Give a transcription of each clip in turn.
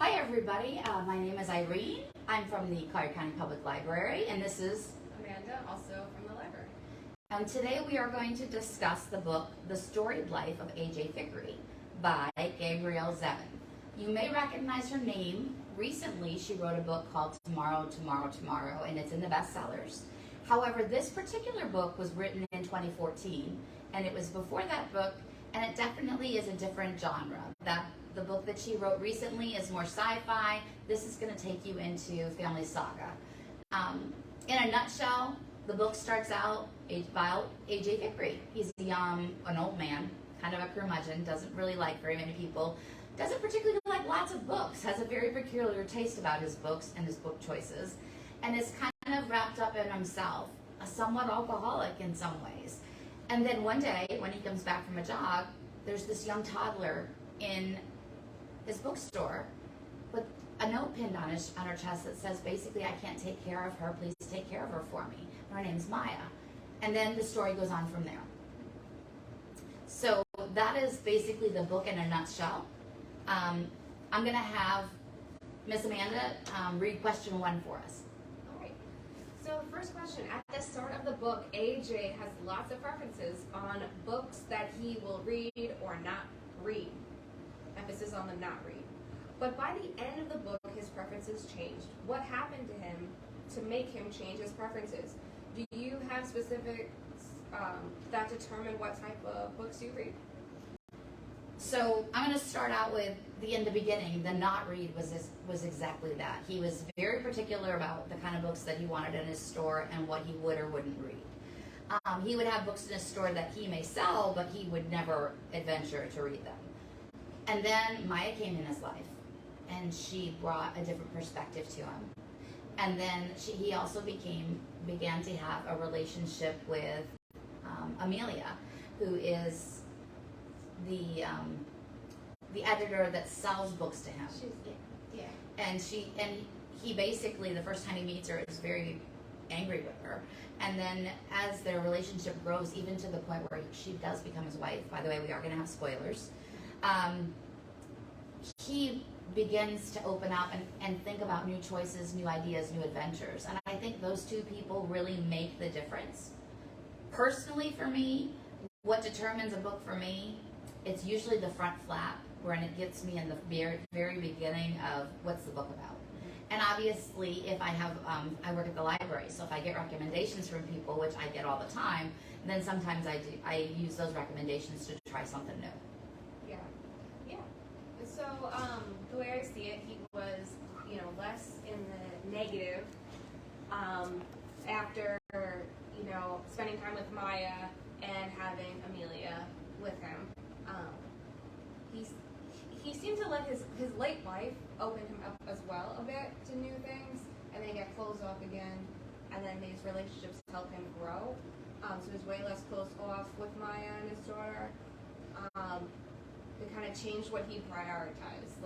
Hi everybody, my name is Irene. I'm from the Collier County Public Library, and this is Amanda, also from the library. And today we are going to discuss the book, The Storied Life of A.J. Fikry by Gabrielle Zevin. You may recognize her name. Recently she wrote a book called Tomorrow, Tomorrow, Tomorrow, and it's in the bestsellers. However, this particular book was written in 2014, and it was before that book, and it definitely is a different genre. The book that she wrote recently is more sci-fi. This is going to take you into family saga. In a nutshell, the book starts out about A.J. Fikry. He's an old man, kind of a curmudgeon, doesn't really like very many people, doesn't particularly like lots of books, has a very peculiar taste about his books and his book choices, and is kind of wrapped up in himself, a somewhat alcoholic in some ways. And then one day, when he comes back from a jog, there's this young toddler in his bookstore with a note pinned on her chest that says, basically, I can't take care of her, please take care of her for me. Her name's Maya. And then the story goes on from there. So that is basically the book in a nutshell. I'm going to have Miss Amanda read question 1 for us. All right. So first question, at the start of the book, AJ has lots of references on books that he will read or not read. Emphasis on the not read. But by the end of the book, his preferences changed. What happened to him to make him change his preferences? Do you have specifics that determine what type of books you read? So I'm going to start out with in the beginning. The not read was exactly that. He was very particular about the kind of books that he wanted in his store and what he would or wouldn't read. He would have books in his store that he may sell, but he would never adventure to read them. And then Maya came in his life, and she brought a different perspective to him. And then he also began to have a relationship with Amelia, who is the editor that sells books to him. Yeah. And he basically, the first time he meets her, is very angry with her. And then as their relationship grows, even to the point where she does become his wife, by the way, we are going to have spoilers, he begins to open up and think about new choices, new ideas, new adventures. And I think those two people really make the difference. Personally, for me, what determines a book for me, it's usually the front flap, when it gets me in the very, very beginning of what's the book about. And obviously, if I have, I work at the library, so if I get recommendations from people, which I get all the time, then sometimes I use those recommendations to try something new. So the way I see it, he was, less in the negative after, spending time with Maya and having Amelia with him. He seemed to let his late life open him up as well a bit to new things, and then get closed off again, and then these relationships help him grow. So he's way less closed off with Maya and his daughter. It kind of changed what he prioritized.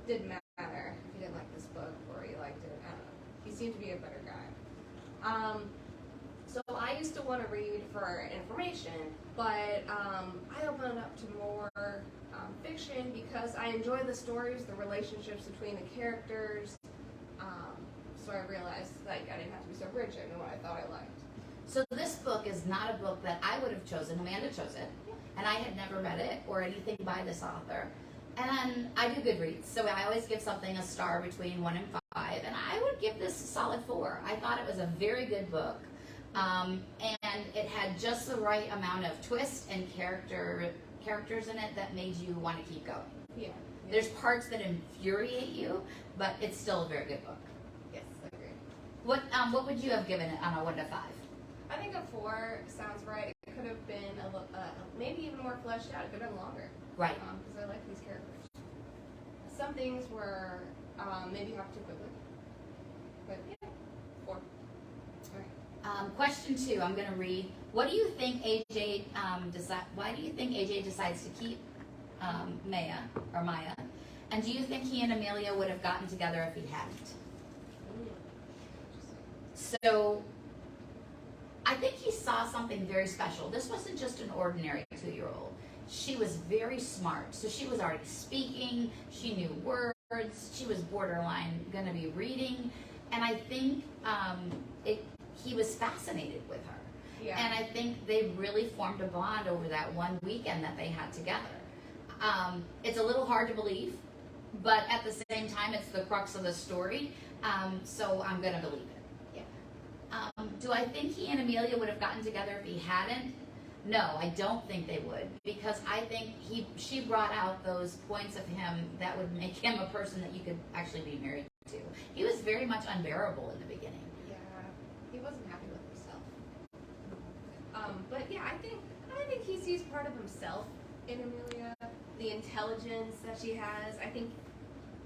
Didn't matter if he didn't like this book or he liked it. I don't know. He seemed to be a better guy. So I used to want to read for information, but I opened up to more fiction because I enjoy the stories, the relationships between the characters. So I realized I didn't have to be so rigid in what I thought I liked. So this book is not a book that I would have chosen. Amanda chose it. And I had never read it or anything by this author. And I do Goodreads, so I always give something a star between 1 and 5, and I would give this a solid 4. I thought it was a very good book, and it had just the right amount of twist and characters in it that made you want to keep going. Yeah. There's parts that infuriate you, but it's still a very good book. Yes, I agree. What would you have given it on a 1 to 5? I think a 4 sounds right. It could have been maybe even more fleshed out. It could have been longer. Right. Because I like these characters. Some things were maybe half too quickly. But yeah, 4. All right. Question 2, I'm going to read. What do you think AJ why do you think AJ decides to keep Maya? And do you think he and Amelia would have gotten together if he hadn't? So I think he saw something very special. This wasn't just an ordinary 2-year-old. she was very smart. So she was already speaking, she knew words, she was borderline going to be reading, and I think he was fascinated with her. Yeah. And I think they really formed a bond over that one weekend that they had together. It's a little hard to believe, but at the same time, it's the crux of the story, so I'm going to believe it. Yeah. Do I think he and Amelia would have gotten together if he hadn't? No, I don't think they would, because I think she brought out those points of him that would make him a person that you could actually be married to. He was very much unbearable in the beginning. Yeah, he wasn't happy with himself. But yeah, I think he sees part of himself in Amelia, the intelligence that she has. I think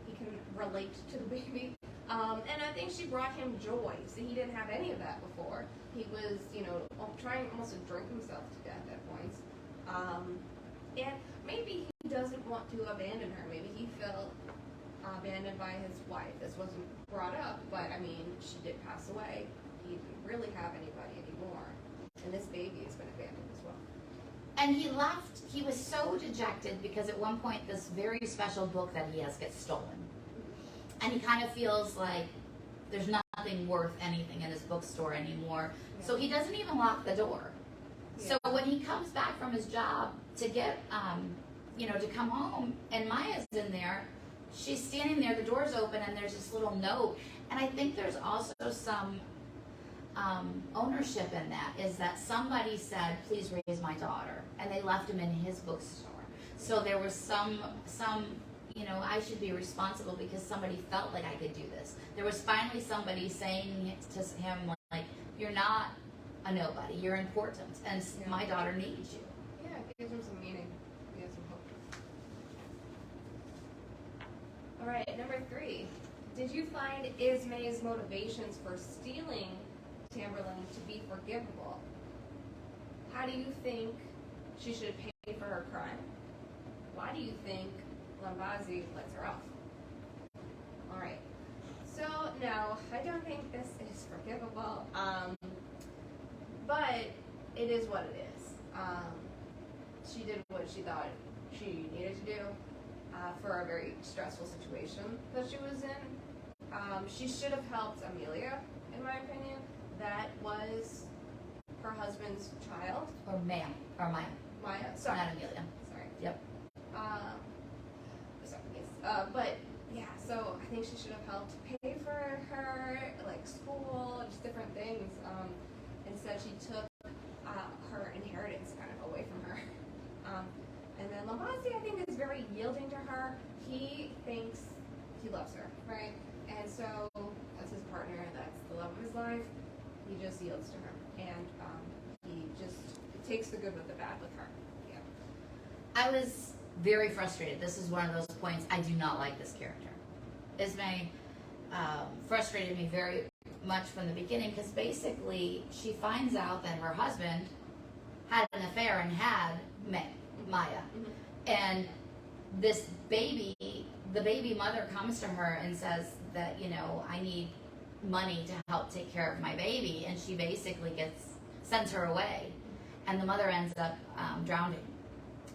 he can relate to the baby. And I think she brought him joy. So he didn't have any of that before. He was, trying almost to drink himself to death at points. And maybe he doesn't want to abandon her. Maybe he felt abandoned by his wife. This wasn't brought up, but I mean, she did pass away. He didn't really have anybody anymore. And this baby has been abandoned as well. And he left, he was so dejected because at one point this very special book that he has gets stolen. And he kind of feels like there's nothing worth anything in his bookstore anymore. Yeah. So he doesn't even lock the door. Yeah. So when he comes back from his job to get, to come home, and Maya's in there, she's standing there, the door's open, and there's this little note. And I think there's also some ownership in that, is that somebody said, please raise my daughter. And they left him in his bookstore. So there was some I should be responsible because somebody felt like I could do this. There was finally somebody saying to him, like, you're not a nobody, you're important, and my daughter needs you. Yeah, it gives him some meaning. He has some hope. All right, number 3. Did you find Ismay's motivations for stealing Tamberlin to be forgivable? How do you think she should pay for her crime? Why do you think Lambazi lets her off? Alright, so no, I don't think this is forgivable, but it is what it is. She did what she thought she needed to do for a very stressful situation that she was in. She should have helped Amelia, in my opinion. That was her husband's child. Or Maya. Maya, sorry. Not Amelia. Sorry. Yep. But yeah, so I think she should have helped pay for her, like school, just different things. Instead, she took her inheritance kind of away from her. And then Lambazi, I think, is very yielding to her. He thinks he loves her, right? And so that's his partner. That's the love of his life. He just yields to her, and he just takes the good with the bad with her. Yeah. I was very frustrated. This is one of those points. I do not like this character. Ismay frustrated me very much from the beginning because basically she finds out that her husband had an affair and had Maya. Mm-hmm. And this baby, the baby mother comes to her and says that, I need money to help take care of my baby. And she basically sends her away. And the mother ends up drowning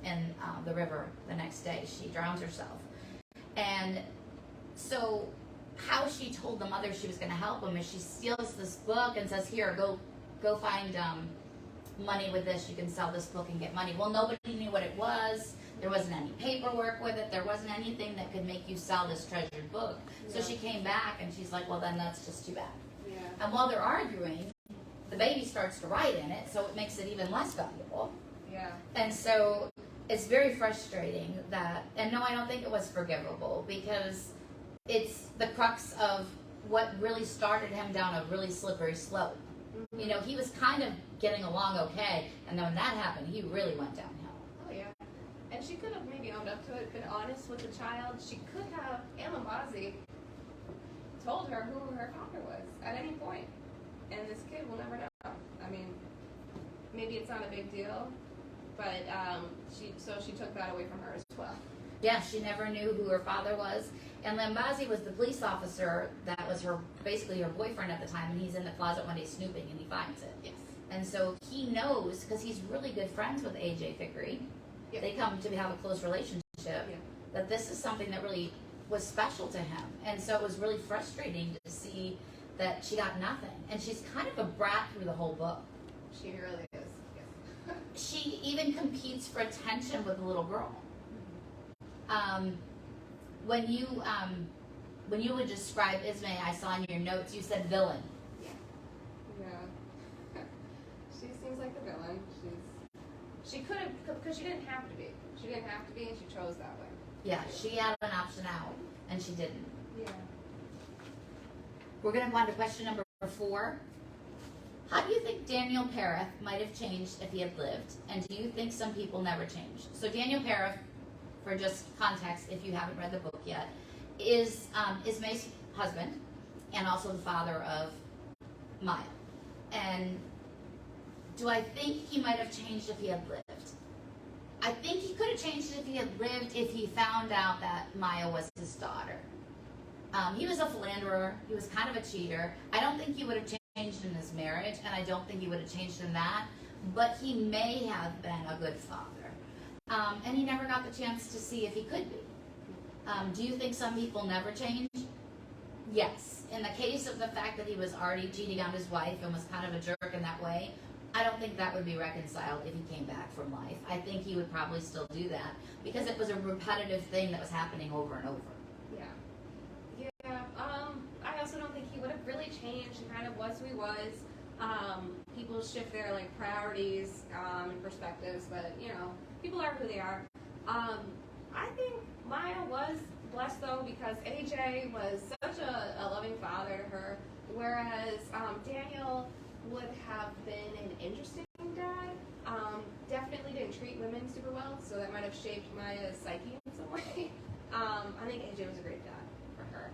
in the river the next day. She drowns herself. And so how she told the mother she was going to help him is she steals this book and says, here, go find money with this. You can sell this book and get money. Well, nobody knew what it was. There wasn't any paperwork with it. There wasn't anything that could make you sell this treasured book. Yeah. So she came back and she's like, well, then that's just too bad. Yeah. And while they're arguing, the baby starts to write in it, so it makes it even less valuable. Yeah. And so it's very frustrating that, and no, I don't think it was forgivable because it's the crux of what really started him down a really slippery slope. Mm-hmm. He was kind of getting along okay, and then when that happened, he really went downhill. Oh, yeah. And she could have maybe owned up to it, been honest with the child. She could have, Lambazi told her who her father was at any point. And this kid will never know. I mean, maybe it's not a big deal, but she took that away from her as well. Yeah, she never knew who her father was. And Lambazi was the police officer that was basically her boyfriend at the time, and he's in the closet one day snooping, and he finds it. Yes. And so he knows, because he's really good friends with A.J. Fikry, Yeah. they come to have a close relationship, Yeah. that this is something that really was special to him. And so it was really frustrating to see that she got nothing. And she's kind of a brat through the whole book. She really is. Yeah. She even competes for attention with the little girl. When you would describe Ismay, I saw in your notes, you said villain. Yeah. She seems like the villain. She could have, because she didn't have to be. She didn't have to be, and she chose that way. Yeah, she had an option out, and she didn't. Yeah. We're going to go on to question number 4. How do you think Daniel Pareth might have changed if he had lived? And do you think some people never change? So Daniel Pareth, for just context, if you haven't read the book yet, is Ismay's husband and also the father of Maya. And do I think he might have changed if he had lived? I think he could have changed if he had lived, if he found out that Maya was his daughter. He was a philanderer. He was kind of a cheater. I don't think he would have changed in his marriage, and I don't think he would have changed in that, but he may have been a good father. And he never got the chance to see if he could be. Do you think some people never change? Yes. In the case of the fact that he was already cheating on his wife and was kind of a jerk in that way, I don't think that would be reconciled if he came back from life. I think he would probably still do that because it was a repetitive thing that was happening over and over. Yeah. Yeah. I also don't think he would have really changed. He kind of was who he was. People shift their priorities and perspectives, but people are who they are. I think Maya was blessed though because AJ was such a loving father to her, whereas Daniel would have been an interesting dad. Definitely didn't treat women super well, so that might have shaped Maya's psyche in some way. I think AJ was a great dad for her.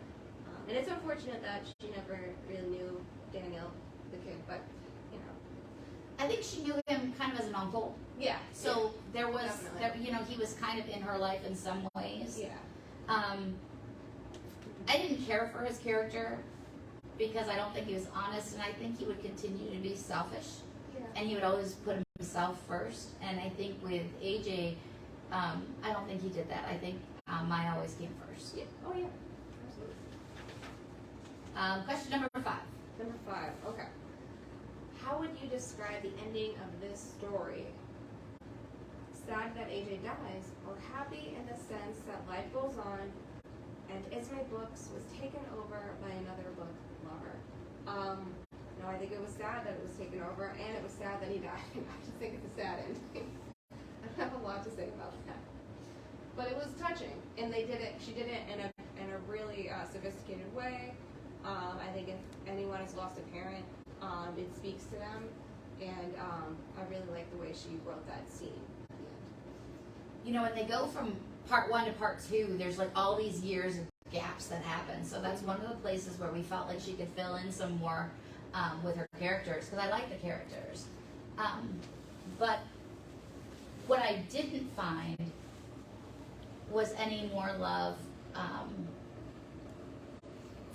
And it's unfortunate that she never really knew Daniel, the kid, but, I think she knew him kind of as an uncle. Yeah. So there was, definitely. he was kind of in her life in some ways. Yeah. I didn't care for his character because I don't think he was honest, and I think he would continue to be selfish. Yeah. And he would always put himself first. And I think with AJ, I don't think he did that. I think Maya always came first. Yeah. Oh, yeah. Absolutely. Question number 5. Number 5. Okay. How would you describe the ending of this story? Sad that AJ dies, or happy in the sense that life goes on, and Ismay Books was taken over by another book lover? No, I think it was sad that it was taken over, and it was sad that he died. I just think it's a sad ending. I don't have a lot to say about that, but it was touching, and they did it. She did it in a really sophisticated way. I think if anyone has lost a parent, it speaks to them, and I really like the way she wrote that scene at the end. When they go from part 1 to part 2, there's all these years of gaps that happen. So that's one of the places where we felt like she could fill in some more with her characters, because I like the characters. But what I didn't find was any more love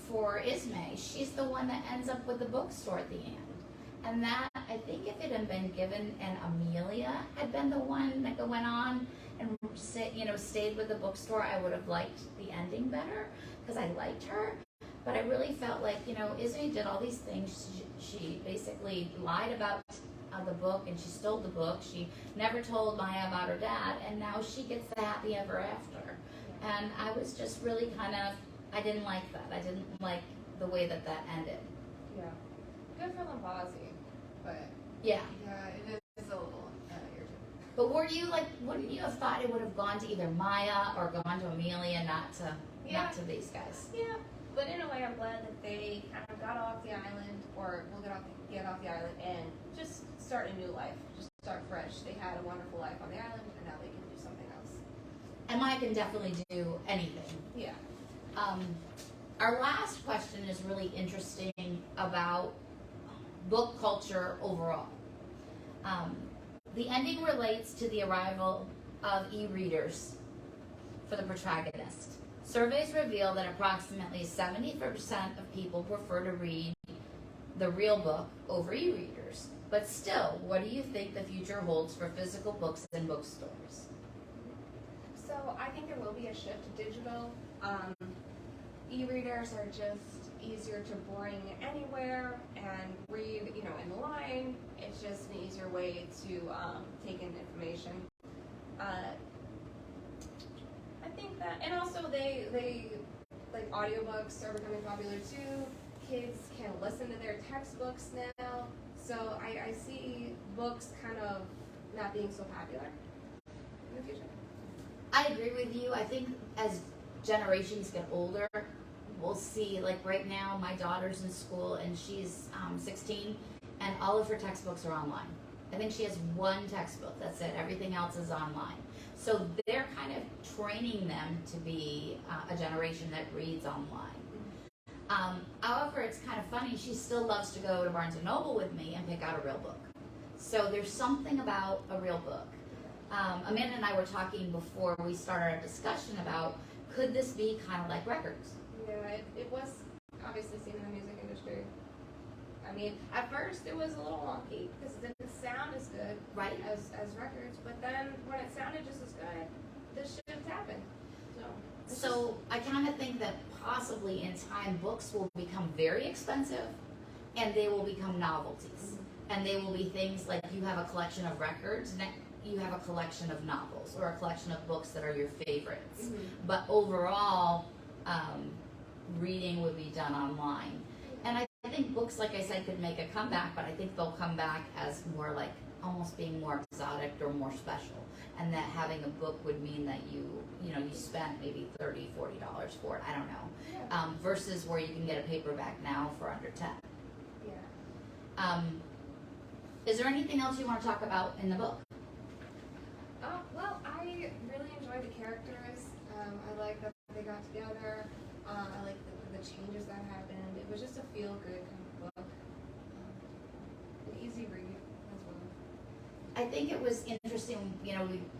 for Ismay. She's the one that ends up with the bookstore at the end. And that, I think if it had been given and Amelia had been the one that went on and stayed with the bookstore, I would have liked the ending better because I liked her. But I really felt like, Ismay did all these things. She basically lied about the book, and she stole the book. She never told Maya about her dad, and now she gets the happy ever after. And I was just really I didn't like that. I didn't like the way that ended. Yeah. Good for Lambazi, but yeah, it is a little irritating. But wouldn't you have thought it would have gone to either Maya or gone to Amelia, not to these guys? Yeah, but in a way, I'm glad that they kind of got off the island, or will get off the island and just start a new life, just start fresh. They had a wonderful life on the island, and now they can do something else. And Maya can definitely do anything. Yeah. Our last question is really interesting about book culture overall. The ending relates to the arrival of e-readers for the protagonist. Surveys reveal that approximately 70% of people prefer to read the real book over e-readers. But still, what do you think the future holds for physical books in bookstores? will be a shift to digital. E-readers are just easier to bring anywhere and read, in the line. It's just an easier way to take in information. I think that, and also they like audiobooks are becoming popular too. Kids can listen to their textbooks now. So I see books kind of not being so popular in the future. I agree with you. I think as generations get older, we'll see, like right now, my daughter's in school and she's 16, and all of her textbooks are online. I think she has one textbook, that's it. Everything else is online. So they're kind of training them to be a generation that reads online. However, it's kind of funny, she still loves to go to Barnes & Noble with me and pick out a real book. So there's something about a real book. Amanda and I were talking before we started our discussion about, could this be kind of like records? Yeah, it was obviously seen in the music industry. I mean, at first it was a little wonky because it didn't sound as good Right. as records, but then when it sounded just as good, this shift happened. So I kind of think that possibly in time books will become very expensive and they will become novelties. And they will be things like you have a collection of records, and you have a collection of novels or a collection of books that are your favorites. But overall, reading would be done online. And I think books, like I said, could make a comeback, but I think they'll come back as more like almost being more exotic or more special. And that having a book would mean that you spent maybe $30, $40 for it. I don't know. Yeah. Versus where you can get a paperback now for under 10. Yeah. Is there anything else you want to talk about in the book? Well, I really enjoyed the characters. I like that they got together. I like the changes that happened. It was just a feel-good kind of book. An easy read as well. I think it was interesting,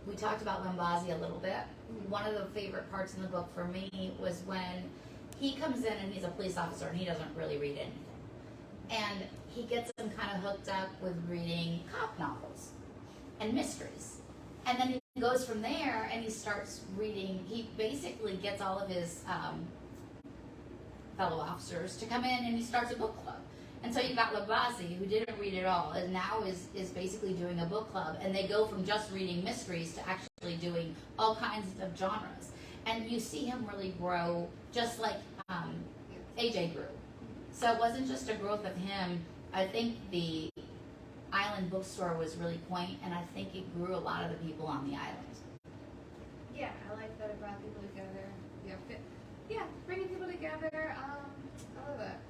we talked about Limbazi a little bit. One of the favorite parts in the book for me was when he comes in and he's a police officer and he doesn't really read anything. And he gets him kind of hooked up with reading cop novels and mysteries. And then he goes from there and he starts reading, he basically gets all of his fellow officers to come in and he starts a book club. And so you've got Limbazi, who didn't read at all, and now is basically doing a book club. And they go from just reading mysteries to actually doing all kinds of genres. And you see him really grow, just like AJ grew. So it wasn't just a growth of him. I think the Island bookstore was really quaint, and I think it grew a lot of the people on the island. Yeah, I like that it brought people together. Yeah, bringing people together. I love that.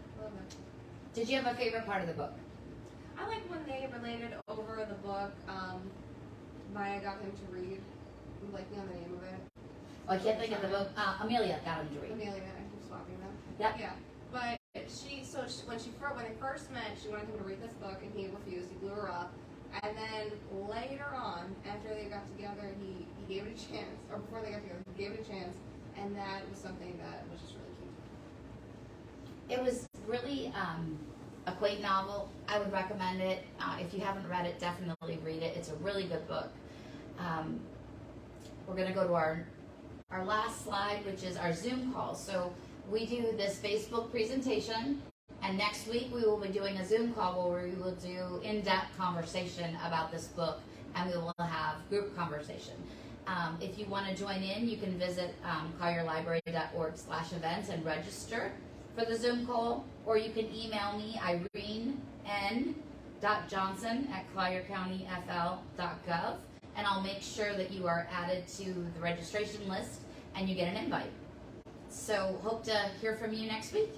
Did you have a favorite part of the book? I like when they related over the book. Maya got him to read. Like, the name of it. Oh, I can't think of the book. Amelia got him to read. Amelia, I keep swapping them. Yep. Yeah, but when they first met, she wanted him to read this book, and he refused. He blew her up. And then later on, after they got together, he gave it a chance. Or before they got together, he gave it a chance, and that was something that was just really cute. It was really a quaint novel. I would recommend it. If you haven't read it, definitely read it. It's a really good book. We're going to go to our last slide, which is our Zoom call. So we do this Facebook presentation, and next week we will be doing a Zoom call where we will do in-depth conversation about this book, and we will have group conversation. If you want to join in, you can visit collierlibrary.org/events and register for the Zoom call, or you can email me, irene.johnson@colliercountyfl.gov, and I'll make sure that you are added to the registration list and you get an invite. So hope to hear from you next week.